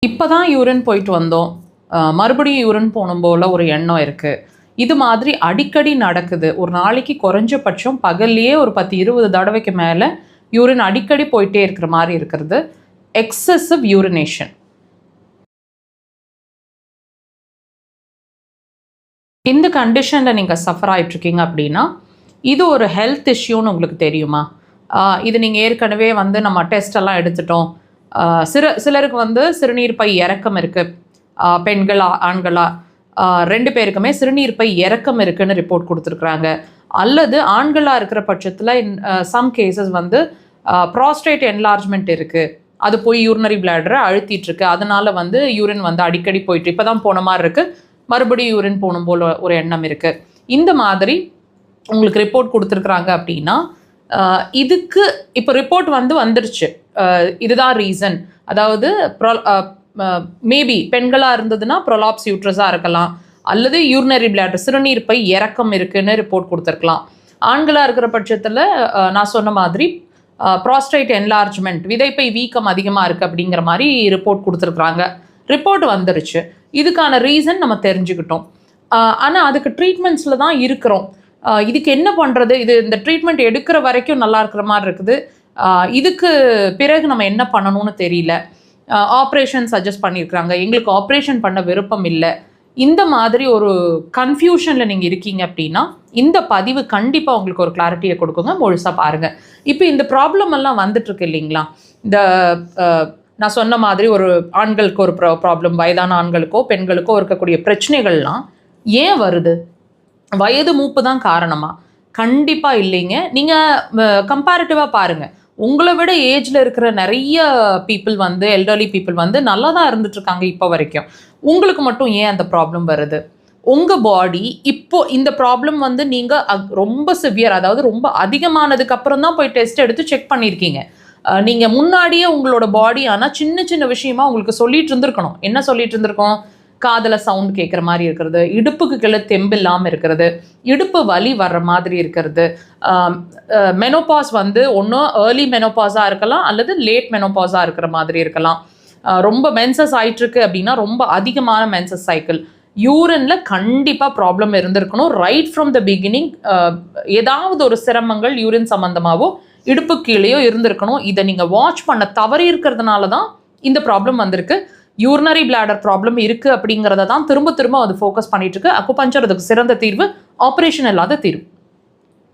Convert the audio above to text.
இப்போ தான் யூரின் போயிட்டு வந்தோம், மறுபடியும் யூரின் போகணும் போல் ஒரு எண்ணம் இருக்குது. இது மாதிரி அடிக்கடி நடக்குது. ஒரு நாளைக்கு குறைஞ்சபட்சம் பகல்லையே ஒரு 10-20 தடவைக்கு மேலே யூரின் அடிக்கடி போயிட்டே இருக்கிற மாதிரி இருக்கிறது எக்ஸசிவ் யூரினேஷன். இந்த கண்டிஷனில் நீங்கள் சஃபர் ஆகிட்ருக்கீங்க அப்படின்னா இது ஒரு ஹெல்த் இஷ்யூன்னு உங்களுக்கு தெரியுமா? இது நீங்கள் ஏற்கனவே நம்ம டெஸ்டெல்லாம் எடுத்துட்டோம். சிலருக்கு சிறுநீர் பை இறக்கம் இருக்குது, பெண்களா ஆண்களா 2 பேருக்குமே சிறுநீர் பை இறக்கம் இருக்குன்னு ரிப்போர்ட் கொடுத்துருக்குறாங்க. அல்லது ஆண்களாக இருக்கிற பட்சத்தில் சம் கேசஸ் ப்ராஸ்டேட் என்லார்ஜ்மெண்ட் இருக்குது, அது போய் யூரினரி பிளாடரை அழுத்திட்டுருக்கு, அதனால் யூரின் அடிக்கடி போயிட்டு இப்போ தான் போன மாதிரி இருக்குது, மறுபடியும் யூரின் போகணும் போல் ஒரு எண்ணம் இருக்குது. இந்த மாதிரி உங்களுக்கு ரிப்போர்ட் கொடுத்துருக்குறாங்க அப்படின்னா இதுக்கு இப்போ ரிப்போர்ட் வந்துருச்சு, இதுதான் ரீசன். அதாவது மேபி பெண்களாக இருந்ததுன்னா ப்ரொலாப்ஸ் யூட்ரஸாக இருக்கலாம், அல்லது யூரினரி பிளாடர் சிறுநீர் பை இறக்கம் இருக்குன்னு ரிப்போர்ட் கொடுத்துருக்கலாம். ஆண்களாக இருக்கிற பட்சத்தில் நான் சொன்ன மாதிரி ப்ராஸ்டேட் என்லார்ஜ்மெண்ட், விதைப்பை வீக்கம் அதிகமாக இருக்குது அப்படிங்கிற மாதிரி ரிப்போர்ட் கொடுத்துருக்குறாங்க. ரிப்போர்ட் வந்துருச்சு, இதுக்கான ரீசன் நம்ம தெரிஞ்சுக்கிட்டோம். ஆனால் அதுக்கு ட்ரீட்மெண்ட்ஸில் தான் இருக்கிறோம். இதுக்கு என்ன பண்ணுறது, இந்த ட்ரீட்மெண்ட் எடுக்கிற வரைக்கும் நல்லா இருக்கிற மாதிரி இருக்குது, இதுக்கு பிறகு நம்ம என்ன பண்ணணும்னு தெரியல, ஆப்ரேஷன் சஜஸ்ட் பண்ணியிருக்கிறாங்க, எங்களுக்கு ஆப்ரேஷன் பண்ண விருப்பம் இல்லை, இந்த மாதிரி ஒரு கன்ஃபியூஷனில் நீங்கள் இருக்கீங்க அப்படின்னா இந்த பதிவு கண்டிப்பாக உங்களுக்கு ஒரு கிளாரிட்டியை கொடுக்குங்க, முழுசாக பாருங்கள். இப்போ இந்த ப்ராப்ளம் எல்லாம் வந்துட்டுருக்கு இல்லைங்களா, இந்த நான் சொன்ன மாதிரி ஒரு ஆண்களுக்கு ஒரு ப்ராப்ளம், வயதான ஆண்களுக்கோ பெண்களுக்கோ இருக்கக்கூடிய பிரச்சனைகள்லாம் ஏன் வருது? வயது மூப்பு தான் காரணமா? கண்டிப்பாக இல்லைங்க. நீங்கள் கம்பேரிட்டிவாக பாருங்கள், உங்களை விட ஏஜில் இருக்கிற நிறைய பீப்புள் எல்டர்லி பீப்புள் நல்லா தான் இருந்துட்டுருக்காங்க இப்போ வரைக்கும். உங்களுக்கு மட்டும் ஏன் அந்த ப்ராப்ளம் வருது? உங்கள் பாடி இப்போது இந்த ப்ராப்ளம் நீங்கள் ரொம்ப சிவியர், அதாவது ரொம்ப அதிகமானதுக்கு அப்புறம் தான் போய் டெஸ்ட் எடுத்து செக் பண்ணியிருக்கீங்க. நீங்கள் முன்னாடியே உங்களோட பாடி ஆனால் சின்ன சின்ன விஷயமா உங்களுக்கு சொல்லிட்டு இருந்திருக்கணும். என்ன சொல்லிட்டு இருந்திருக்கோம்? காதில் சவுண்ட் கேட்குற மாதிரி இருக்கிறது, இடுப்புக்கு கீழே தெம்பு இல்லாமல் இருக்கிறது, இடுப்பு வலி வர்ற மாதிரி இருக்கிறது, மெனோபாஸ் ஒன்று ஏர்லி மெனோபாஸாக இருக்கலாம் அல்லது லேட் மெனோபாஸாக இருக்கிற மாதிரி இருக்கலாம். ரொம்ப மென்சஸ் ஆகிட்டுருக்கு அப்படின்னா ரொம்ப அதிகமான மென்சஸ் சைக்கிள், யூரினில் கண்டிப்பாக ப்ராப்ளம் இருந்திருக்கணும். ரைட் ஃப்ரம் த பிகினிங் ஏதாவது ஒரு சிரமங்கள் யூரின் சம்மந்தமாகவோ இடுப்பு கீழேயோ இருந்திருக்கணும். இதை நீங்கள் வாட்ச் பண்ண தவறி இருக்கிறதுனால தான் இந்த ப்ராப்ளம் வந்திருக்கு. யூரினரி பிளாடர் ப்ராப்ளம் இருக்குது அப்படிங்கிறத தான் திரும்ப திரும்ப ஃபோக்கஸ் பண்ணிட்டு இருக்கு. அக்குபஞ்சர் அதுக்கு சிறந்த தீர்வு, ஆப்ரேஷன் இல்லாத தீர்வு.